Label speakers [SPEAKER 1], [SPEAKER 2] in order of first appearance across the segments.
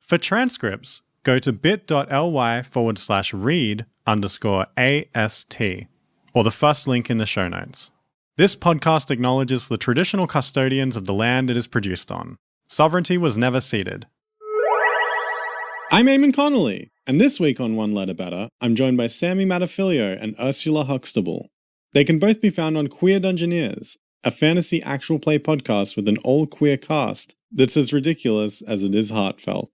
[SPEAKER 1] For transcripts, go to bit.ly/read_AST, or the first link in the show notes. This podcast acknowledges the traditional custodians of the land it is produced on. Sovereignty was never ceded. I'm Eamon Connolly, and this week on One Letter Better, I'm joined by Sammy Matafilio and Ursula Huxtable. They can both be found on Queer Dungeoneers, a fantasy actual play podcast with an all-queer cast that's as ridiculous as it is heartfelt.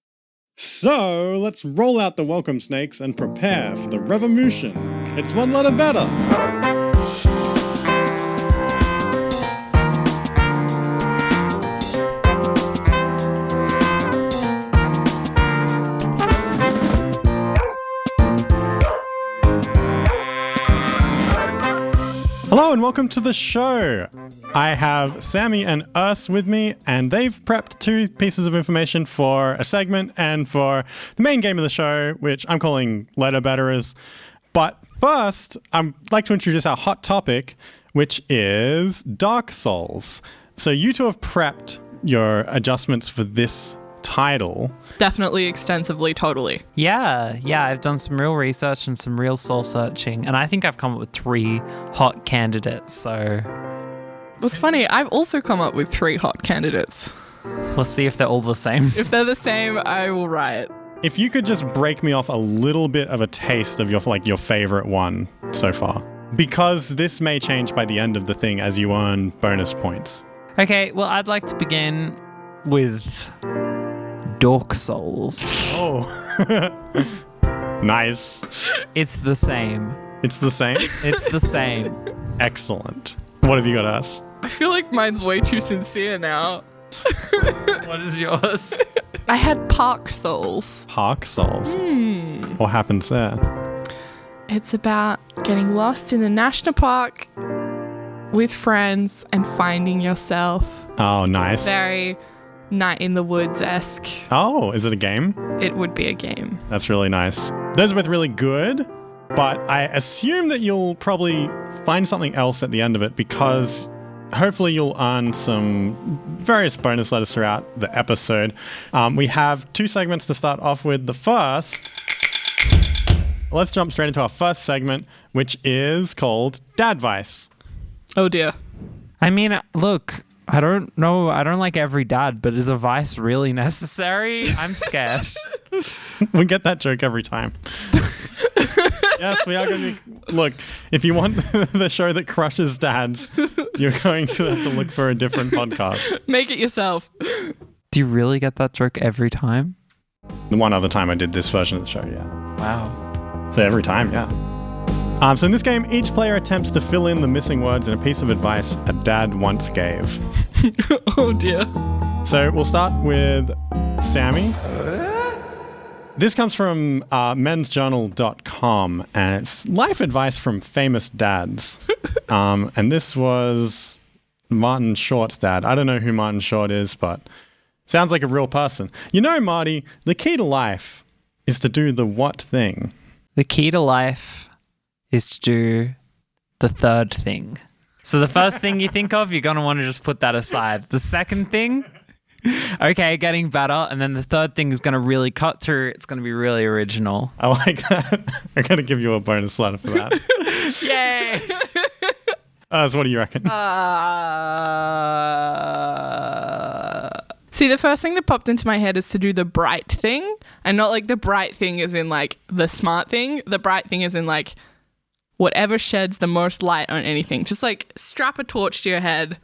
[SPEAKER 1] So, let's roll out the welcome snakes and prepare for the revolution. It's One Letter Better! Hello and welcome to the show. I have Sammy and Urs with me, and they've prepped two pieces of information for a segment and for the main game of the show, which I'm calling Letter Betterers. But first, I'd like to introduce our hot topic, which is Dark Souls. So you two have prepped your adjustments for this title.
[SPEAKER 2] Definitely, extensively, totally.
[SPEAKER 3] Yeah, I've done some real research and some real soul searching, and I think I've come up with 3 hot candidates, so...
[SPEAKER 2] What's funny, I've also come up with 3 hot candidates.
[SPEAKER 3] Let's see if they're all the same.
[SPEAKER 2] If they're the same, I will riot.
[SPEAKER 1] If you could just break me off a little bit of a taste of your favorite one so far. Because this may change by the end of the thing as you earn bonus points.
[SPEAKER 3] Okay, well, I'd like to begin with... Dark Souls.
[SPEAKER 1] Oh. Nice.
[SPEAKER 3] It's the same.
[SPEAKER 1] It's the same?
[SPEAKER 3] It's the same.
[SPEAKER 1] Excellent. What have you got, Us?
[SPEAKER 2] I feel like mine's way too sincere now.
[SPEAKER 3] What is yours?
[SPEAKER 2] I had Park Souls.
[SPEAKER 1] Park Souls? What happens there?
[SPEAKER 2] It's about getting lost in a national park with friends and finding yourself.
[SPEAKER 1] Oh, nice.
[SPEAKER 2] Very Night in the Woods-esque.
[SPEAKER 1] Oh, is it a game?
[SPEAKER 2] It would be a game.
[SPEAKER 1] That's really nice. Those are both really good, but I assume that you'll probably find something else at the end of it because hopefully you'll earn some various bonus letters throughout the episode. We have 2 segments to start off with. The first, let's jump straight into our first segment, which is called Dadvice.
[SPEAKER 2] Oh dear.
[SPEAKER 3] I mean, look... I don't know. I don't like every dad, but is a vice really necessary? I'm scared.
[SPEAKER 1] We get that joke every time. Yes, we are going to be... Look, if you want the show that crushes dads, you're going to have to look for a different podcast.
[SPEAKER 2] Make it yourself.
[SPEAKER 3] Do you really get that joke every time?
[SPEAKER 1] The one other time I did this version of the show, yeah.
[SPEAKER 3] Wow.
[SPEAKER 1] So every time, yeah. So in this game, each player attempts to fill in the missing words in a piece of advice a dad once gave.
[SPEAKER 2] Oh dear.
[SPEAKER 1] So we'll start with Sammy. This comes from mensjournal.com, and it's life advice from famous dads. And this was Martin Short's dad. I don't know who Martin Short is, but sounds like a real person. You know, Marty, the key to life is to do the what thing?
[SPEAKER 3] The key to life is to do the third thing. So the first thing you think of, you're going to want to just put that aside. The second thing, okay, getting better. And then the third thing is going to really cut through. It's going to be really original.
[SPEAKER 1] I like that. I'm going to give you a bonus letter for that.
[SPEAKER 3] Yay!
[SPEAKER 1] So what do you reckon?
[SPEAKER 2] See, the first thing that popped into my head is to do the bright thing. And not like the bright thing as in like the smart thing. The bright thing as in like whatever sheds the most light on anything. Just like strap a torch to your head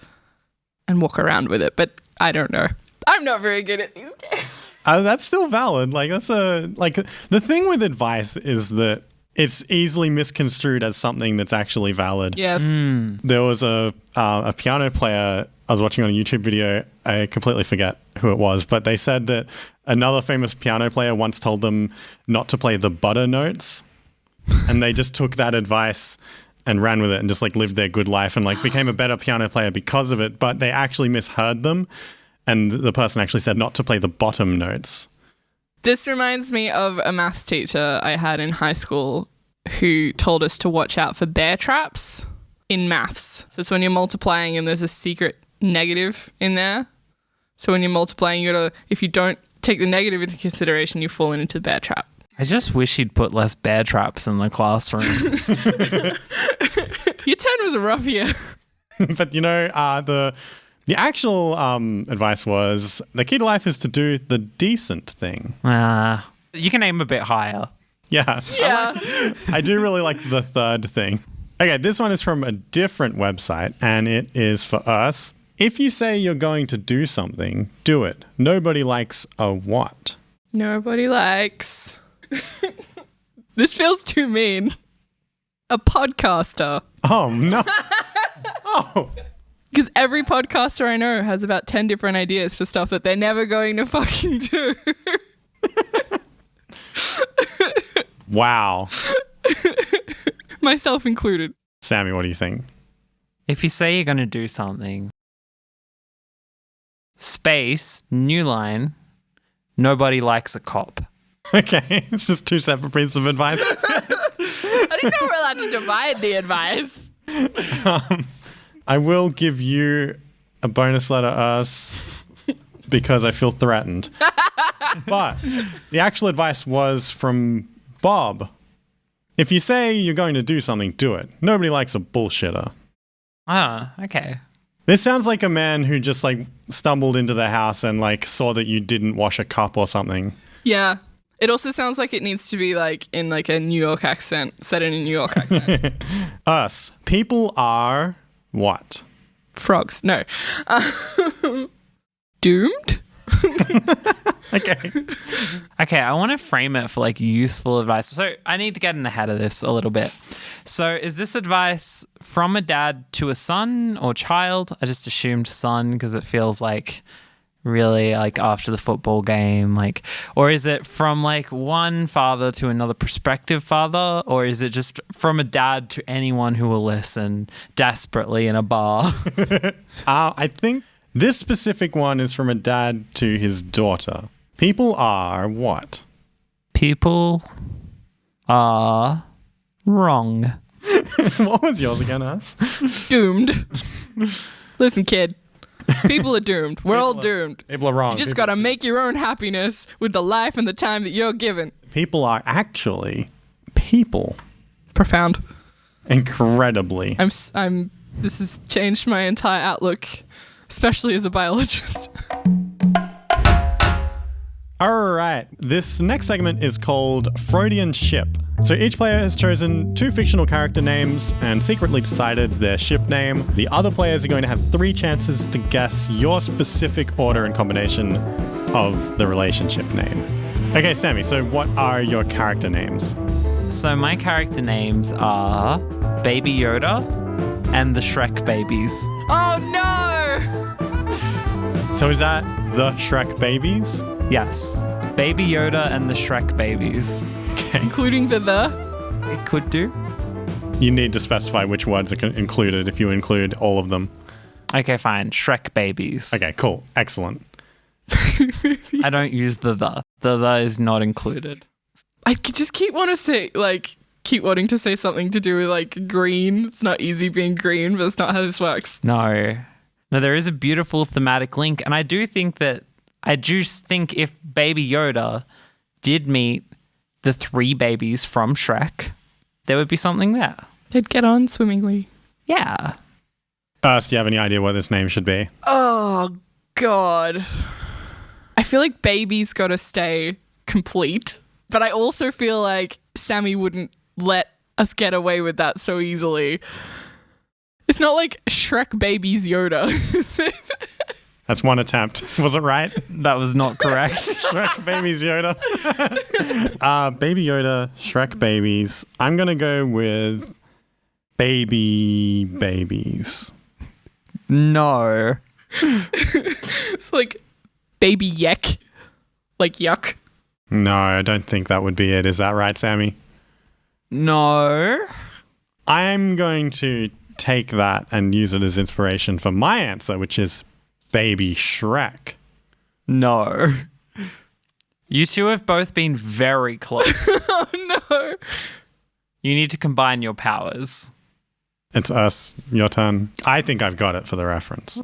[SPEAKER 2] and walk around with it. But I don't know. I'm not very good at these games.
[SPEAKER 1] That's still valid. Like the thing with advice is that it's easily misconstrued as something that's actually valid.
[SPEAKER 2] Yes.
[SPEAKER 1] There was a piano player I was watching on a YouTube video. I completely forget who it was, but they said that another famous piano player once told them not to play the butter notes. And they just took that advice and ran with it and just like lived their good life and like became a better piano player because of it. But they actually misheard them. And the person actually said not to play the bottom notes.
[SPEAKER 2] This reminds me of a maths teacher I had in high school who told us to watch out for bear traps in maths. So it's when you're multiplying and there's a secret negative in there. So when you're multiplying, if you don't take the negative into consideration, you've fallen into the bear trap.
[SPEAKER 3] I just wish he'd put less bear traps in the classroom.
[SPEAKER 2] Your turn was rough here.
[SPEAKER 1] But the actual advice was the key to life is to do the decent thing.
[SPEAKER 3] You can aim a bit higher.
[SPEAKER 1] Yeah.
[SPEAKER 2] Yeah.
[SPEAKER 1] I do really like the third thing. Okay, this one is from a different website, and it is for us. If you say you're going to do something, do it. Nobody likes a what?
[SPEAKER 2] Nobody likes. This feels too mean. A podcaster.
[SPEAKER 1] Oh, no. Oh.
[SPEAKER 2] Because every podcaster I know has about 10 different ideas for stuff that they're never going to fucking do.
[SPEAKER 1] Wow.
[SPEAKER 2] Myself included.
[SPEAKER 1] Sammy, what do you think?
[SPEAKER 3] If you say you're going to do something, space, new line, nobody likes a cop.
[SPEAKER 1] Okay, it's just two separate pieces of advice.
[SPEAKER 2] I didn't know we're allowed to divide the advice.
[SPEAKER 1] I will give you a bonus letter us because I feel threatened. But the actual advice was from Bob. If you say you're going to do something, do it. Nobody likes a bullshitter.
[SPEAKER 3] Ah, okay.
[SPEAKER 1] This sounds like a man who just stumbled into the house and saw that you didn't wash a cup or something.
[SPEAKER 2] Yeah. It also sounds like it needs to be in a New York accent, set in a New York accent.
[SPEAKER 1] Us. People are what?
[SPEAKER 2] Frogs. No. Doomed?
[SPEAKER 3] Okay, I want to frame it for useful advice. So I need to get in ahead of this a little bit. So is this advice from a dad to a son or child? I just assumed son because it feels really after the football game, or is it from one father to another prospective father, or is it just from a dad to anyone who will listen desperately in a bar?
[SPEAKER 1] I think this specific one is from a dad to his daughter. People are what?
[SPEAKER 3] People are wrong.
[SPEAKER 1] What was yours again, Us?
[SPEAKER 2] Doomed. Listen, kid. People are doomed. We're all doomed.
[SPEAKER 1] People are wrong.
[SPEAKER 2] You just got to make your own happiness with the life and the time that you're given.
[SPEAKER 1] People are actually people.
[SPEAKER 2] Profound.
[SPEAKER 1] Incredibly.
[SPEAKER 2] This has changed my entire outlook, especially as a biologist.
[SPEAKER 1] All right. This next segment is called Freudian Ship. So each player has chosen two fictional character names and secretly decided their ship name. The other players are going to have 3 chances to guess your specific order and combination of the relationship name. Okay, Sammy, so what are your character names?
[SPEAKER 3] So my character names are Baby Yoda and the Shrek babies.
[SPEAKER 2] Oh, no!
[SPEAKER 1] So is that the Shrek babies?
[SPEAKER 3] Yes. Baby Yoda and the Shrek babies.
[SPEAKER 1] Okay.
[SPEAKER 2] Including the.
[SPEAKER 3] It could do.
[SPEAKER 1] You need to specify which words are included if you include all of them.
[SPEAKER 3] Okay, fine. Shrek babies.
[SPEAKER 1] Okay, cool. Excellent.
[SPEAKER 3] I don't use the. The is not included.
[SPEAKER 2] I just keep wanting to say something to do with green. It's not easy being green, but it's not how this works.
[SPEAKER 3] No, there is a beautiful thematic link, and I do think if Baby Yoda did meet the 3 babies from Shrek, there would be something there.
[SPEAKER 2] They'd get on swimmingly.
[SPEAKER 3] Yeah.
[SPEAKER 1] Do you have any idea what this name should be?
[SPEAKER 2] Oh, God. I feel like baby's got to stay complete, but I also feel like Sammy wouldn't let us get away with that so easily. It's not like Shrek baby's Yoda.
[SPEAKER 1] That's one attempt. Was it right?
[SPEAKER 3] That was not correct.
[SPEAKER 1] Shrek babies Yoda. Baby Yoda, Shrek babies. I'm going to go with baby babies.
[SPEAKER 3] No.
[SPEAKER 2] It's like baby yak. Like yuck.
[SPEAKER 1] No, I don't think that would be it. Is that right, Sammy?
[SPEAKER 3] No.
[SPEAKER 1] I'm going to take that and use it as inspiration for my answer, which is Baby Shrek.
[SPEAKER 3] No. You two have both been very close.
[SPEAKER 2] Oh, no.
[SPEAKER 3] You need to combine your powers.
[SPEAKER 1] It's us. Your turn. I think I've got it for the reference.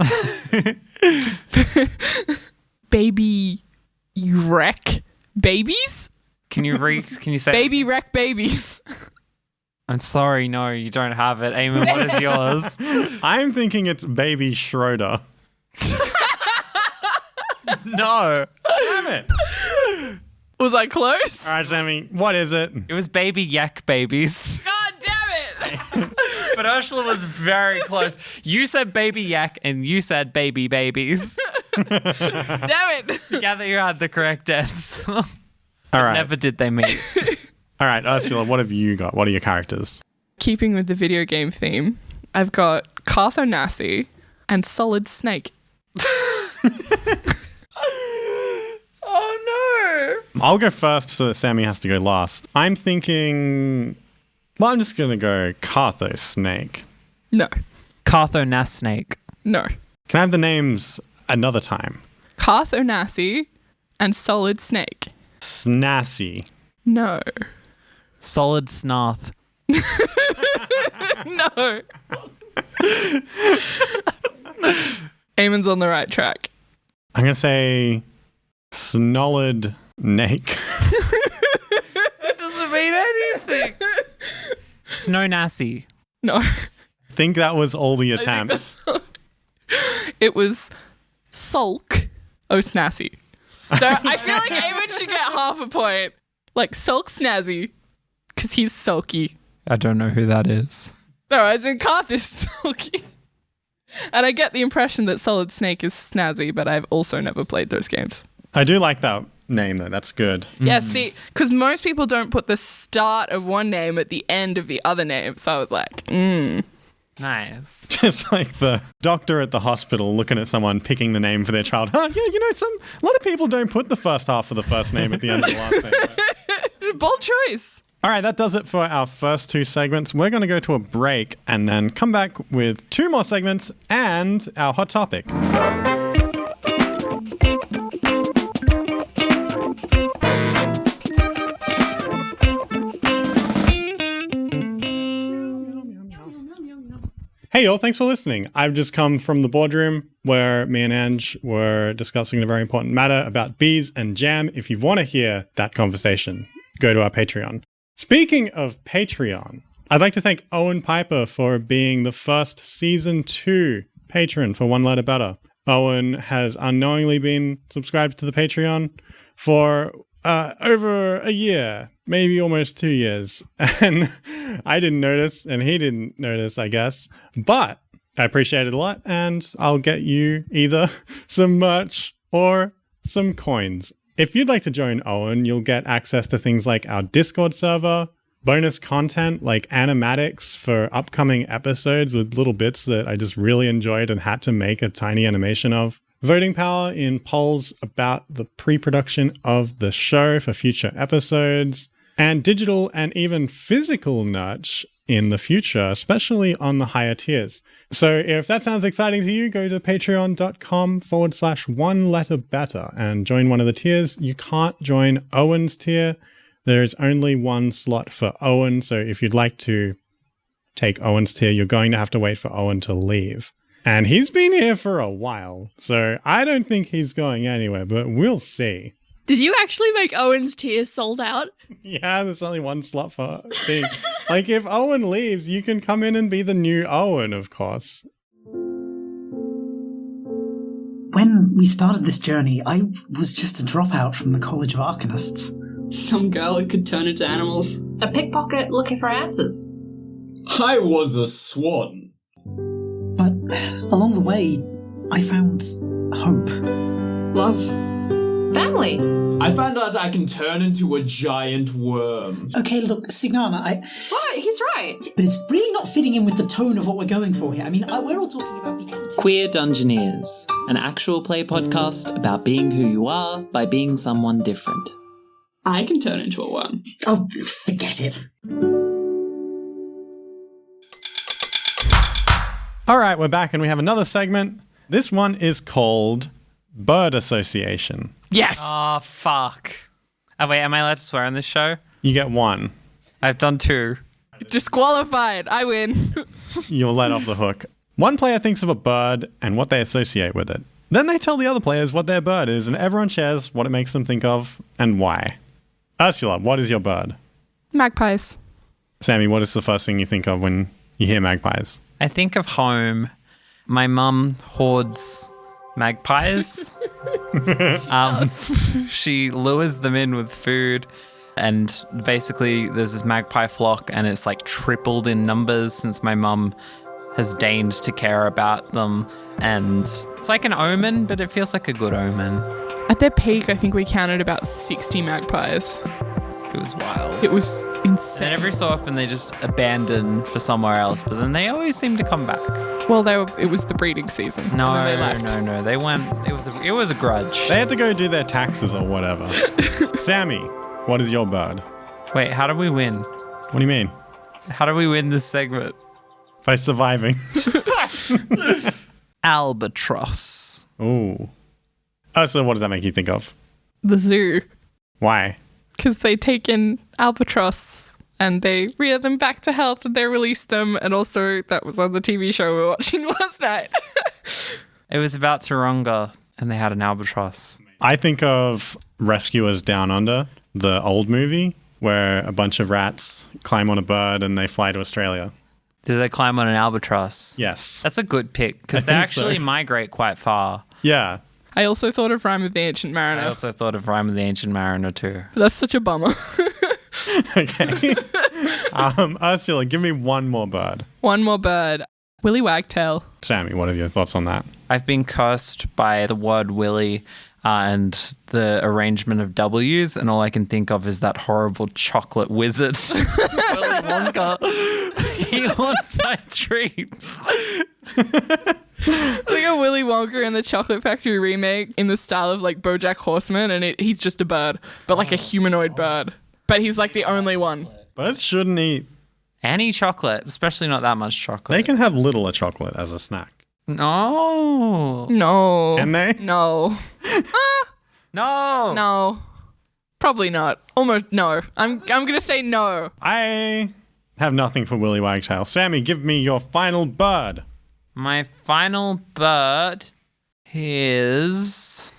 [SPEAKER 2] Baby You wreck babies?
[SPEAKER 3] Can you say
[SPEAKER 2] Baby wreck babies.
[SPEAKER 3] I'm sorry, no, you don't have it. Eamon, what is yours?
[SPEAKER 1] I'm thinking it's Baby Schroeder.
[SPEAKER 3] No.
[SPEAKER 1] Damn it.
[SPEAKER 2] Was I close?
[SPEAKER 1] All right, Sammy, what is it?
[SPEAKER 3] It was Baby Yak Babies.
[SPEAKER 2] God damn it.
[SPEAKER 3] But Ursula was very close. You said Baby Yak and you said Baby Babies.
[SPEAKER 2] Damn it.
[SPEAKER 3] Together you had the correct answer.
[SPEAKER 1] All right.
[SPEAKER 3] Never did they meet.
[SPEAKER 1] All right, Ursula, what have you got? What are your characters?
[SPEAKER 2] Keeping with the video game theme, I've got Carthonassi and Solid Snake. Oh no!
[SPEAKER 1] I'll go first so that Sammy has to go last. I'm thinking... Well, I'm just going to go Cartho Snake.
[SPEAKER 2] No.
[SPEAKER 3] Carthonas Snake.
[SPEAKER 2] No.
[SPEAKER 1] Can I have the names another time?
[SPEAKER 2] Carthonassi and Solid Snake.
[SPEAKER 1] Snassy.
[SPEAKER 2] No.
[SPEAKER 3] Solid Snarth.
[SPEAKER 2] No. Eamon's on the right track.
[SPEAKER 1] I'm going to say Snolid Nake.
[SPEAKER 3] That doesn't mean anything. Snow Nassie.
[SPEAKER 2] No.
[SPEAKER 1] I think that was all the attempts.
[SPEAKER 2] It was Sulk O'Snassy. So I feel like Eamon should get half a point. Like Sulk Snazzy. Because he's sulky.
[SPEAKER 3] I don't know who that is.
[SPEAKER 2] No, as in Karth is sulky. And I get the impression that Solid Snake is snazzy, but I've also never played those games.
[SPEAKER 1] I do like that name, though. That's good.
[SPEAKER 2] Yeah, see, because most people don't put the start of one name at the end of the other name. So I was like,
[SPEAKER 3] Nice.
[SPEAKER 1] Just like the doctor at the hospital looking at someone picking the name for their child. Yeah, you know, a lot of people don't put the first half of the first name at the end of the last name.
[SPEAKER 2] bold choice.
[SPEAKER 1] All right, that does it for our first two segments. We're going to go to a break and then come back with two more segments and our hot topic. Hey y'all, thanks for listening. I've just come from the boardroom where me and Ange were discussing a very important matter about bees and jam. If you want to hear that conversation, go to our Patreon. Speaking of Patreon, I'd like to thank Owen Piper for being the first Season 2 patron for One Letter Better. Owen has unknowingly been subscribed to the Patreon for over a year, maybe almost 2 years. And I didn't notice, and he didn't notice, I guess. But I appreciate it a lot, and I'll get you either some merch or some coins. If you'd like to join Owen, you'll get access to things like our Discord server, bonus content like animatics for upcoming episodes with little bits that I just really enjoyed and had to make a tiny animation of, voting power in polls about the pre-production of the show for future episodes, and digital and even physical merch in the future, especially on the higher tiers. So if that sounds exciting to you, go to patreon.com/oneletterbetter and join one of the tiers. You can't join Owen's tier. There is only one slot for Owen. So if you'd like to take Owen's tier, you're going to have to wait for Owen to leave. And he's been here for a while, so I don't think he's going anywhere, but we'll see.
[SPEAKER 4] Did you actually make Owen's tier sold out?
[SPEAKER 1] Yeah, there's only one slot for thing. Like, if Owen leaves, you can come in and be the new Owen, of course.
[SPEAKER 5] When we started this journey, I was just a dropout from the College of Arcanists.
[SPEAKER 6] Some girl who could turn into animals.
[SPEAKER 7] A pickpocket looking for answers.
[SPEAKER 8] I was a swan.
[SPEAKER 5] But along the way, I found hope.
[SPEAKER 6] Love.
[SPEAKER 7] Family.
[SPEAKER 8] I found out I can turn into a giant worm.
[SPEAKER 5] Okay, look, Signana,
[SPEAKER 7] What? He's right.
[SPEAKER 5] but it's really not fitting in with the tone of what we're going for here. I mean, we're all talking about the esoteric...
[SPEAKER 9] Queer Dungeoneers, an actual play podcast about being who you are by being someone different.
[SPEAKER 6] I can turn into a worm.
[SPEAKER 5] Oh, forget it.
[SPEAKER 1] All right, we're back and we have another segment. This one is called Bird Association.
[SPEAKER 2] Yes.
[SPEAKER 3] Oh, fuck. Oh, wait, am I allowed to swear on this show?
[SPEAKER 1] You get one.
[SPEAKER 3] I've done 2.
[SPEAKER 2] Disqualified. I win.
[SPEAKER 1] You're let off the hook. One player thinks of a bird and what they associate with it. Then they tell the other players what their bird is, and everyone shares what it makes them think of and why. Ursula, what is your bird?
[SPEAKER 2] Magpies.
[SPEAKER 1] Sammy, what is the first thing you think of when you hear magpies?
[SPEAKER 3] I think of home. My mum hoards magpies. She lures them in with food, and basically there's this magpie flock, and it's like tripled in numbers since my mum has deigned to care about them. And it's like an omen, but it feels like a good omen.
[SPEAKER 2] At their peak, I think we counted about 60 magpies.
[SPEAKER 3] It was wild.
[SPEAKER 2] It was insane.
[SPEAKER 3] And every so often they just abandon for somewhere else, but then they always seem to come back.
[SPEAKER 2] Well, it was the breeding season.
[SPEAKER 3] No,
[SPEAKER 2] and then they left.
[SPEAKER 3] no. They went. It was a grudge.
[SPEAKER 1] They had to go do their taxes or whatever. Sammy, what is your bird?
[SPEAKER 3] Wait, how do we win?
[SPEAKER 1] What do you mean?
[SPEAKER 3] How do we win this segment?
[SPEAKER 1] By surviving.
[SPEAKER 3] Albatross.
[SPEAKER 1] Ooh. So what does that make you think of?
[SPEAKER 2] The zoo.
[SPEAKER 1] Why?
[SPEAKER 2] Because they take in albatross and they rear them back to health and they release them. And also, that was on the TV show we were watching last night.
[SPEAKER 3] It was about Taronga, and they had an albatross.
[SPEAKER 1] I think of Rescuers Down Under, the old movie, where a bunch of rats climb on a bird and they fly to Australia.
[SPEAKER 3] Did they climb on an albatross?
[SPEAKER 1] Yes.
[SPEAKER 3] That's a good pick, because they
[SPEAKER 1] think
[SPEAKER 3] actually
[SPEAKER 1] so.
[SPEAKER 3] migrate quite far.
[SPEAKER 1] Yeah.
[SPEAKER 2] I also thought of Rime of the Ancient Mariner.
[SPEAKER 3] I also thought of Rime of the Ancient Mariner too.
[SPEAKER 2] That's such a bummer.
[SPEAKER 1] Okay. Ursula, give me one more bird.
[SPEAKER 2] One more bird. Willy Wagtail.
[SPEAKER 1] Sammy, what are your thoughts on that?
[SPEAKER 3] I've been cursed by the word Willy and the arrangement of W's, and all I can think of is that horrible chocolate wizard. Willy Wonka. He haunts my dreams.
[SPEAKER 2] Like a Willy Wonka and the Chocolate Factory remake in the style of like BoJack Horseman, and he's just a bird, but like a humanoid bird. But he's like the only one.
[SPEAKER 1] Birds shouldn't eat.
[SPEAKER 3] Any chocolate, especially not that much chocolate.
[SPEAKER 1] They can have little chocolate as a snack.
[SPEAKER 3] No.
[SPEAKER 2] No.
[SPEAKER 1] Can they?
[SPEAKER 2] No.
[SPEAKER 3] No.
[SPEAKER 2] No. Probably not. Almost no. I'm gonna say no.
[SPEAKER 1] I have nothing for Willy Wagtail. Sammy, give me your final bird.
[SPEAKER 3] My final bird is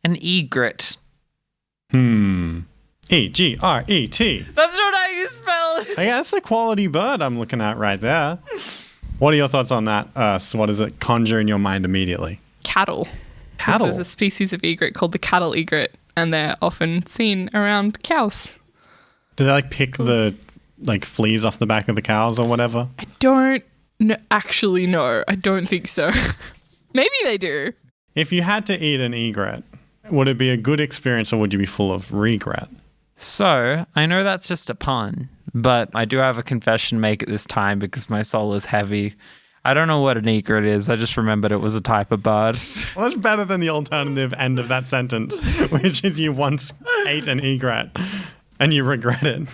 [SPEAKER 3] an egret.
[SPEAKER 1] E-G-R-E-T.
[SPEAKER 3] That's not how you spell it.
[SPEAKER 1] Hey, that's a quality bird I'm looking at right there. What are your thoughts on that? So what does it conjure in your mind immediately?
[SPEAKER 2] Cattle.
[SPEAKER 1] Cattle?
[SPEAKER 2] There's a species of egret called the cattle egret, and they're often seen around cows.
[SPEAKER 1] Do they like pick the like fleas off the back of the cows or whatever?
[SPEAKER 2] I don't actually know. I don't think so. Maybe they do.
[SPEAKER 1] If you had to eat an egret, would it be a good experience or would you be full of regret?
[SPEAKER 3] So, I know that's just a pun, but I do have a confession to make at this time because my soul is heavy. I don't know what an egret is. I just remembered it was a type of bird.
[SPEAKER 1] Well, that's better than the alternative end of that sentence, which is you once ate an egret and you regret it.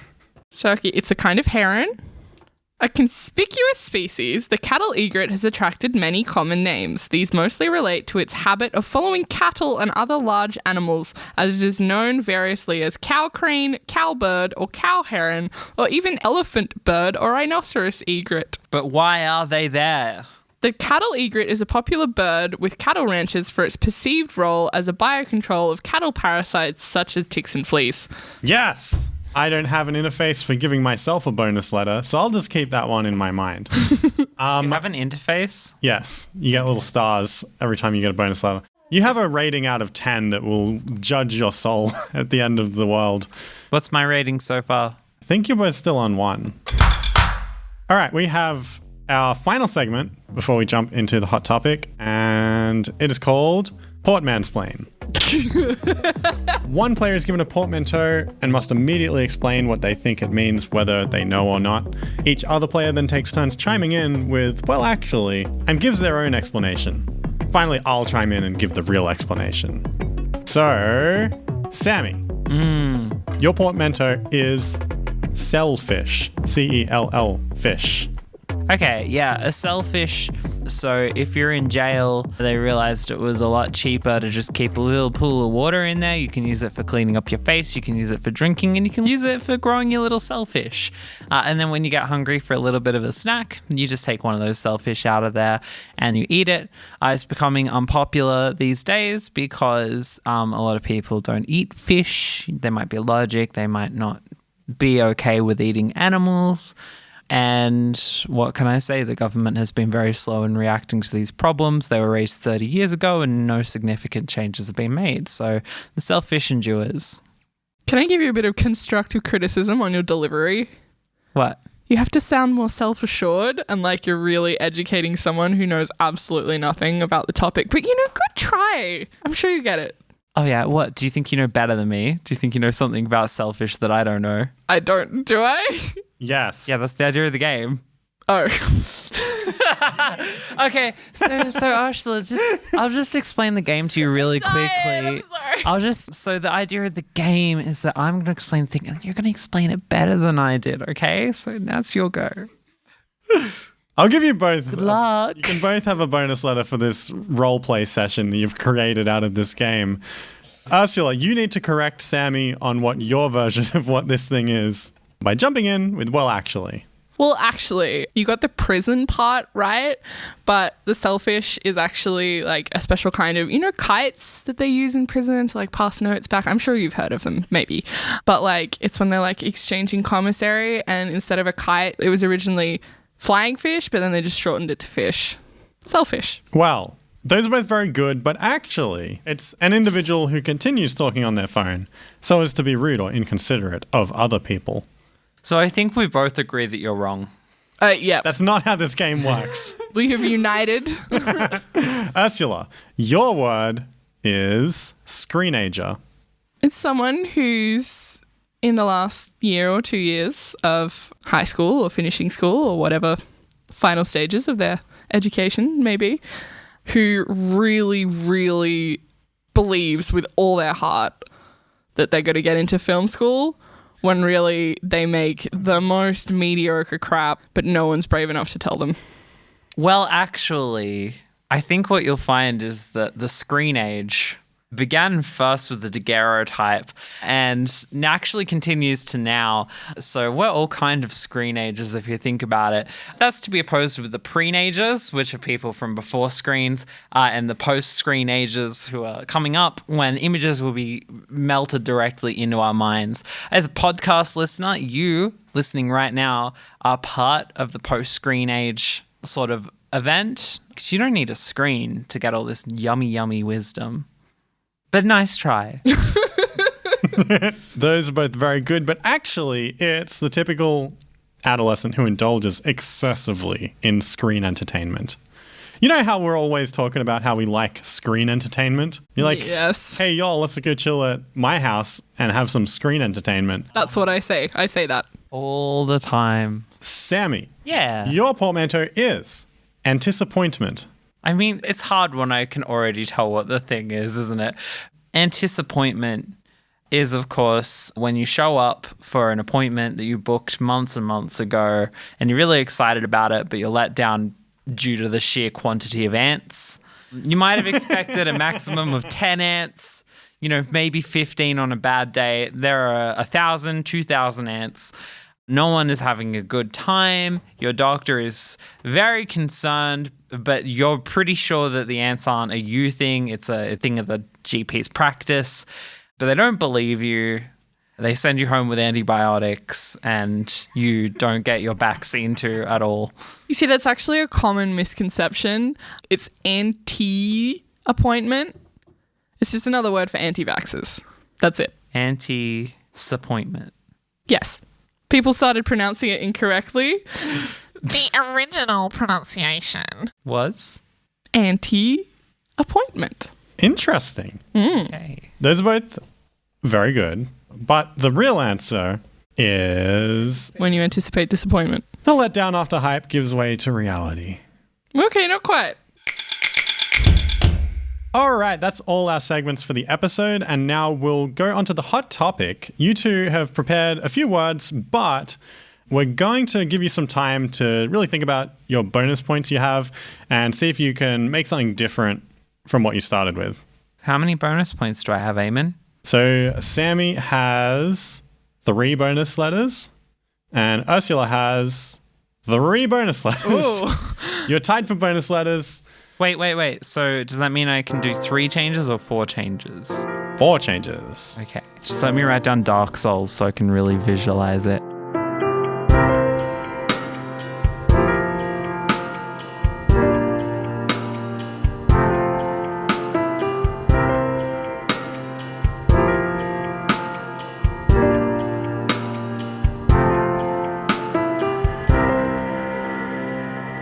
[SPEAKER 2] Sharky, it's a kind of heron. A conspicuous species, the cattle egret has attracted many common names. These mostly relate to its habit of following cattle and other large animals, as it is known variously as cow crane, cowbird, or cow heron, or even elephant bird or rhinoceros egret.
[SPEAKER 3] But why are they there?
[SPEAKER 2] The cattle egret is a popular bird with cattle ranchers for its perceived role as a biocontrol of cattle parasites such as ticks and fleas.
[SPEAKER 1] Yes! I don't have an interface for giving myself a bonus letter, so I'll just keep that one in my mind.
[SPEAKER 3] You have an interface?
[SPEAKER 1] Yes, you get little stars every time you get a bonus letter. You have a rating out of 10 that will judge your soul at the end of the world.
[SPEAKER 3] What's my rating so far?
[SPEAKER 1] I think you're both still on 1. All right, we have our final segment before we jump into the hot topic, and it is called Portmansplain. One player is given a portmanteau and must immediately explain what they think it means, whether they know or not. Each other player then takes turns chiming in with, well, actually, and gives their own explanation. Finally, I'll chime in and give the real explanation. So, Sammy, your portmanteau is cellfish. C-E-L-L fish.
[SPEAKER 3] Okay, yeah, a shellfish So if you're in jail, they realized it was a lot cheaper to just keep a little pool of water in there. You can use it for cleaning up your face, you can use it for drinking, and you can use it for growing your little shellfish. And then when you get hungry for a little bit of a snack, you just take one of those shellfish out of there and you eat it. It's becoming unpopular these days because a lot of people don't eat fish. They might be allergic, they might not be okay with eating animals. And what can I say? The government has been very slow in reacting to these problems. They were raised 30 years ago and no significant changes have been made. So the shellfish endures.
[SPEAKER 2] Can I give you a bit of constructive criticism on your delivery?
[SPEAKER 3] What?
[SPEAKER 2] You have to sound more self-assured and like you're really educating someone who knows absolutely nothing about the topic. But, good try. I'm sure you get it.
[SPEAKER 3] Oh, yeah. What? Do you think you know better than me? Do you think you know something about shellfish that I don't know?
[SPEAKER 2] I don't. Do I?
[SPEAKER 1] Yes.
[SPEAKER 3] Yeah, that's the idea of the game.
[SPEAKER 2] Oh.
[SPEAKER 3] Okay, so Ursula, I'll just explain the game to you really quickly.
[SPEAKER 2] I'm sorry.
[SPEAKER 3] So the idea of the game is that I'm going to explain the thing and you're going to explain it better than I did, okay? So now it's your go.
[SPEAKER 1] I'll give you both.
[SPEAKER 3] Good luck.
[SPEAKER 1] You can both have a bonus letter for this roleplay session that you've created out of this game. Ursula, you need to correct Sammy on what your version of what this thing is by jumping in with, well, actually.
[SPEAKER 2] Well, actually, you got the prison part right, but the shellfish is actually like a special kind of, kites that they use in prison to like pass notes back. I'm sure you've heard of them, maybe. But like, it's when they're like exchanging commissary, and instead of a kite, it was originally flying fish, but then they just shortened it to fish. Shellfish.
[SPEAKER 1] Well, those are both very good, but actually, it's an individual who continues talking on their phone so as to be rude or inconsiderate of other people.
[SPEAKER 3] So I think we both agree that you're wrong.
[SPEAKER 2] Yeah.
[SPEAKER 1] That's not how this game works.
[SPEAKER 2] We have united.
[SPEAKER 1] Ursula, your word is screenager.
[SPEAKER 2] It's someone who's in the last year or 2 years of high school or finishing school or whatever final stages of their education maybe, who really, really believes with all their heart that they're going to get into film school, when really they make the most mediocre crap, but no one's brave enough to tell them.
[SPEAKER 3] Well, actually, I think what you'll find is that the screen age began first with the daguerreotype and actually continues to now. So we're all kind of screen ages if you think about it. That's to be opposed with the pre-agers, which are people from before screens, and the post-screen ages who are coming up when images will be melted directly into our minds. As a podcast listener, you listening right now are part of the post-screen age sort of event, because you don't need a screen to get all this yummy, yummy wisdom. But nice try.
[SPEAKER 1] Those are both very good, but actually it's the typical adolescent who indulges excessively in screen entertainment. You know how we're always talking about how we like screen entertainment? You're like,
[SPEAKER 2] yes.
[SPEAKER 1] Hey, y'all, let's go chill at my house and have some screen entertainment.
[SPEAKER 2] That's what I say. I say that.
[SPEAKER 3] All the time.
[SPEAKER 1] Sammy.
[SPEAKER 3] Yeah.
[SPEAKER 1] Your portmanteau is anticipantment.
[SPEAKER 3] I mean, it's hard when I can already tell what the thing is, isn't it? Anticipantment is, of course, when you show up for an appointment that you booked months and months ago and you're really excited about it, but you're let down due to the sheer quantity of ants. You might have expected a maximum of 10 ants, maybe 15 on a bad day. There are 1,000, 2,000 ants. No one is having a good time. Your doctor is very concerned, but you're pretty sure that the ants aren't a you thing. It's a thing of the GP's practice. But they don't believe you. They send you home with antibiotics and you don't get your vaccine to at all.
[SPEAKER 2] You see, that's actually a common misconception. It's anti-appointment. It's just another word for anti-vaxxers. That's it.
[SPEAKER 3] Anti-appointment.
[SPEAKER 2] Yes. People started pronouncing it incorrectly.
[SPEAKER 10] The original pronunciation
[SPEAKER 3] was?
[SPEAKER 2] Anti-appointment.
[SPEAKER 1] Interesting.
[SPEAKER 3] Okay.
[SPEAKER 1] Those are both very good. But the real answer is...
[SPEAKER 2] when you anticipate disappointment.
[SPEAKER 1] The letdown after hype gives way to reality.
[SPEAKER 2] Okay, not quite.
[SPEAKER 1] All right, that's all our segments for the episode, and now we'll go on to the hot topic. You two have prepared a few words, but we're going to give you some time to really think about your bonus points you have and see if you can make something different from what you started with.
[SPEAKER 3] How many bonus points do I have, Eamon?
[SPEAKER 1] So Sammy has 3 bonus letters and Ursula has 3 bonus letters. You're tied for bonus letters.
[SPEAKER 3] Wait. So does that mean I can do 3 changes or 4 changes?
[SPEAKER 1] 4 changes.
[SPEAKER 3] Okay, just let me write down Dark Souls so I can really visualize it.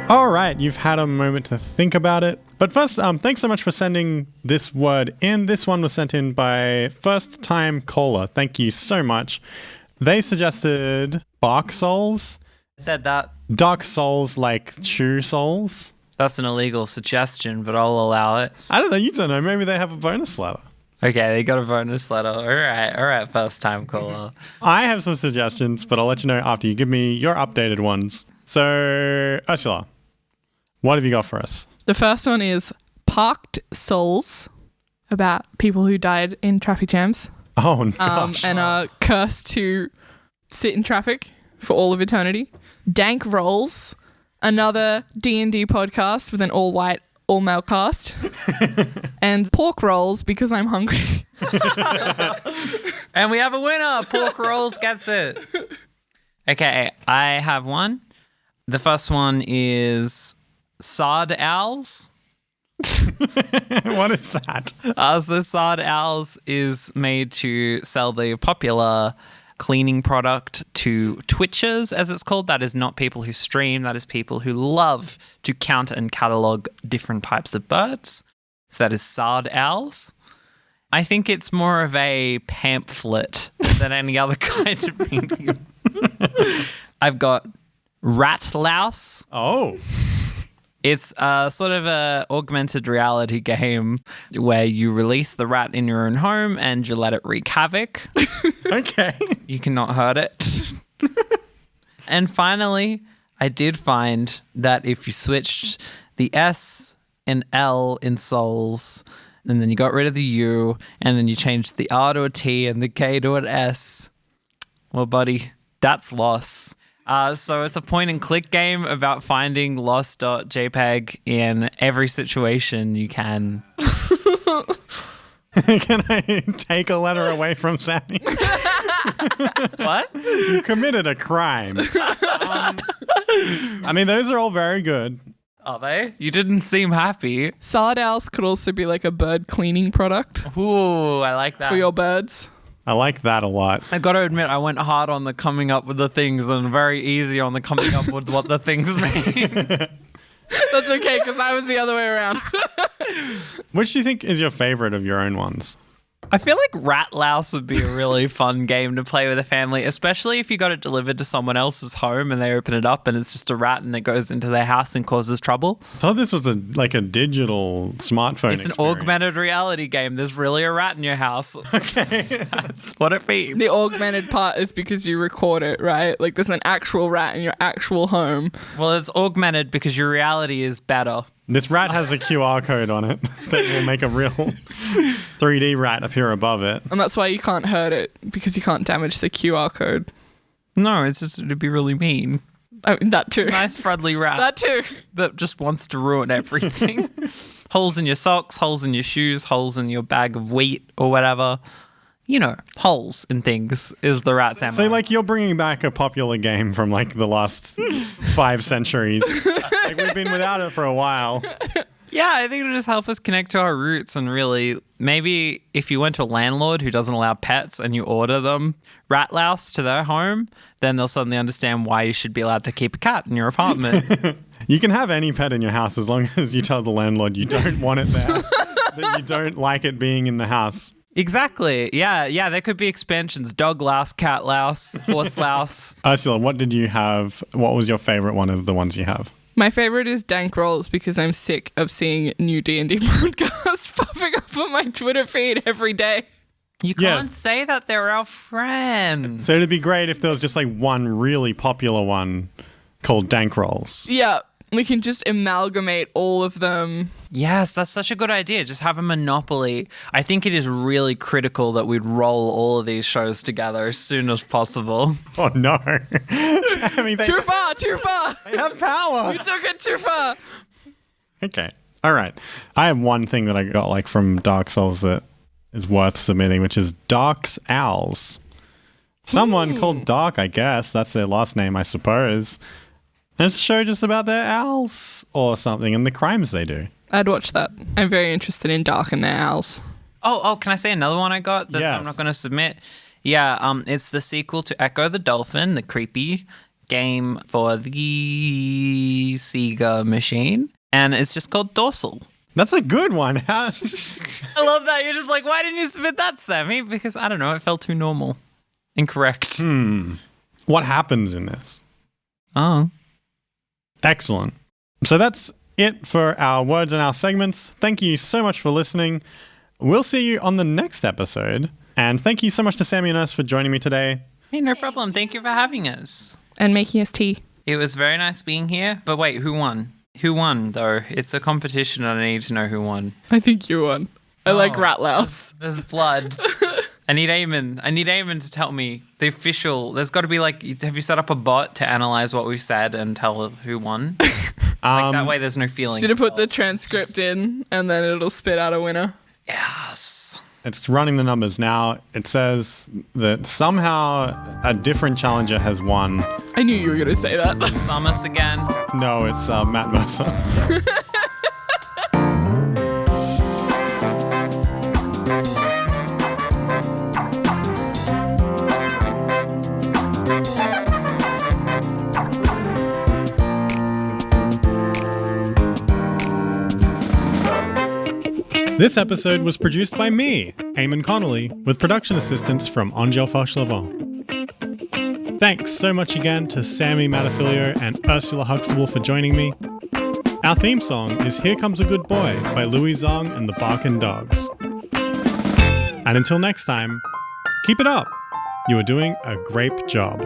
[SPEAKER 1] All right, you've had a moment to think about it. But first, thanks so much for sending this word in. This one was sent in by First Time Caller. Thank you so much. They suggested Bark Souls.
[SPEAKER 3] Said that.
[SPEAKER 1] Dark Souls like shoe soles.
[SPEAKER 3] That's an illegal suggestion, but I'll allow it.
[SPEAKER 1] I don't know, you don't know. Maybe they have a bonus letter.
[SPEAKER 3] Okay, they got a bonus letter. All right, First Time Caller.
[SPEAKER 1] I have some suggestions, but I'll let you know after you give me your updated ones. So, Ursula, what have you got for us?
[SPEAKER 2] The first one is Parked Souls, about people who died in traffic jams.
[SPEAKER 1] Oh, gosh.
[SPEAKER 2] And are cursed to sit in traffic for all of eternity. Dank Rolls, another D&D podcast with an all-white, all-male cast. And Pork Rolls, because I'm hungry.
[SPEAKER 3] And we have a winner. Pork Rolls gets it. Okay, I have one. The first one is Sard Owls.
[SPEAKER 1] What is that?
[SPEAKER 3] So Sard Owls is made to sell the popular cleaning product to Twitchers, as it's called. That is not people who stream. That is people who love to count and catalog different types of birds. So that is Sard Owls. I think it's more of a pamphlet than any other kind of medium. I've got Rat Louse.
[SPEAKER 1] Oh.
[SPEAKER 3] It's sort of a augmented reality game where you release the rat in your own home and you let it wreak havoc.
[SPEAKER 1] Okay.
[SPEAKER 3] You cannot hurt it. And finally, I did find that if you switched the S and L in Souls, and then you got rid of the U, and then you changed the R to a T and the K to an S, well, buddy, that's loss. So it's a point-and-click game about finding lost.jpg in every situation you can.
[SPEAKER 1] Can I take a letter away from Sammy?
[SPEAKER 3] What?
[SPEAKER 1] You committed a crime. I mean, those are all very good.
[SPEAKER 3] Are they? You didn't seem happy.
[SPEAKER 2] Sard Owls could also be like a bird cleaning product
[SPEAKER 3] Ooh, I like that.
[SPEAKER 2] for your birds.
[SPEAKER 1] I like that a lot.
[SPEAKER 3] I got to admit, I went hard on the coming up with the things and very easy on the coming up with what the things mean.
[SPEAKER 2] That's okay, because I was the other way around.
[SPEAKER 1] Which do you think is your favorite of your own ones?
[SPEAKER 3] I feel like Rat Louse would be a really fun game to play with a family, especially if you got it delivered to someone else's home and they open it up and it's just a rat and it goes into their house and causes trouble.
[SPEAKER 1] I thought this was a digital smartphone
[SPEAKER 3] It's
[SPEAKER 1] experience.
[SPEAKER 3] an augmented reality game. There's really a rat in your house. Okay. That's what it means.
[SPEAKER 2] The augmented part is because you record it, right? Like there's an actual rat in your actual home.
[SPEAKER 3] Well, it's augmented because your reality is better.
[SPEAKER 1] This rat has a QR code on it that will make a real 3D rat appear above it.
[SPEAKER 2] And that's why you can't hurt it, because you can't damage the QR code.
[SPEAKER 3] No, it's just it'd be really mean.
[SPEAKER 2] I mean, that too.
[SPEAKER 3] Nice, friendly rat.
[SPEAKER 2] That too.
[SPEAKER 3] That just wants to ruin everything. Holes in your socks, holes in your shoes, holes in your bag of wheat or whatever. You know, holes in things is the rat's ammo.
[SPEAKER 1] So, you're bringing back a popular game from, the last 5 centuries. We've been without it for a while.
[SPEAKER 3] Yeah, I think it'll just help us connect to our roots and really, maybe if you went to a landlord who doesn't allow pets and you order them Rat Louse to their home, then they'll suddenly understand why you should be allowed to keep a cat in your apartment.
[SPEAKER 1] You can have any pet in your house as long as you tell the landlord you don't want it there, that you don't like it being in the house.
[SPEAKER 3] Exactly. Yeah, there could be expansions. Dog louse, cat louse, horse louse.
[SPEAKER 1] Ursula, what did you have? What was your favorite one of the ones you have?
[SPEAKER 2] My favorite is Dank Rolls because I'm sick of seeing new D&D podcasts popping up on my Twitter feed every day.
[SPEAKER 3] You can't say that they're our friends.
[SPEAKER 1] So it'd be great if there was just like one really popular one called Dank Rolls.
[SPEAKER 2] Yeah, we can just amalgamate all of them.
[SPEAKER 3] Yes, that's such a good idea. Just have a monopoly. I think it is really critical that we'd roll all of these shows together as soon as possible.
[SPEAKER 1] Oh no. I mean,
[SPEAKER 2] Too far.
[SPEAKER 1] They have power.
[SPEAKER 2] You took it too far.
[SPEAKER 1] Okay. All right. I have one thing that I got like from Dark Souls that is worth submitting, which is Dark's Owls. Someone called Dark, I guess. That's their last name, I suppose. And it's a show just about their owls or something and the crimes they do.
[SPEAKER 2] I'd watch that. I'm very interested in Dark and their owls.
[SPEAKER 3] Oh, can I say another one I got that I'm
[SPEAKER 1] Yes.
[SPEAKER 3] not going to submit? Yeah, it's the sequel to Echo the Dolphin, the creepy game for the Sega machine. And it's just called Dorsal.
[SPEAKER 1] That's a good one.
[SPEAKER 3] I love that. You're just like, why didn't you submit that, Sammy? Because, I don't know, it felt too normal. Incorrect.
[SPEAKER 1] What happens in this?
[SPEAKER 3] Oh.
[SPEAKER 1] Excellent. So that's it for our words and our segments. Thank you so much for listening. We'll see you on the next episode. And thank you so much to Sammy and us for joining me today.
[SPEAKER 3] Hey, no problem. Thank you for having us.
[SPEAKER 2] And making us tea.
[SPEAKER 3] It was very nice being here. But wait, who won? Who won, though? It's a competition and I need to know who won.
[SPEAKER 2] I think you won. I like Rat Louse.
[SPEAKER 3] There's blood. I need Eamon to tell me the official. There's got to be like, have you set up a bot to analyze what we said and tell who won? Like that way there's no feelings.
[SPEAKER 2] Should have put the transcript in and then it'll spit out a winner.
[SPEAKER 3] Yes.
[SPEAKER 1] It's running the numbers now. It says that somehow a different challenger has won.
[SPEAKER 2] I knew you were going to say that.
[SPEAKER 3] Samus again.
[SPEAKER 1] No, it's Matt Mercer. This episode was produced by me, Eamon Connolly, with production assistance from Angel Fauchelevent. Thanks so much again to Sammy Matafilio and Ursula Huxtable for joining me. Our theme song is Here Comes a Good Boy by Louis Zong and the Barkin' Dogs. And until next time, keep it up. You are doing a great job.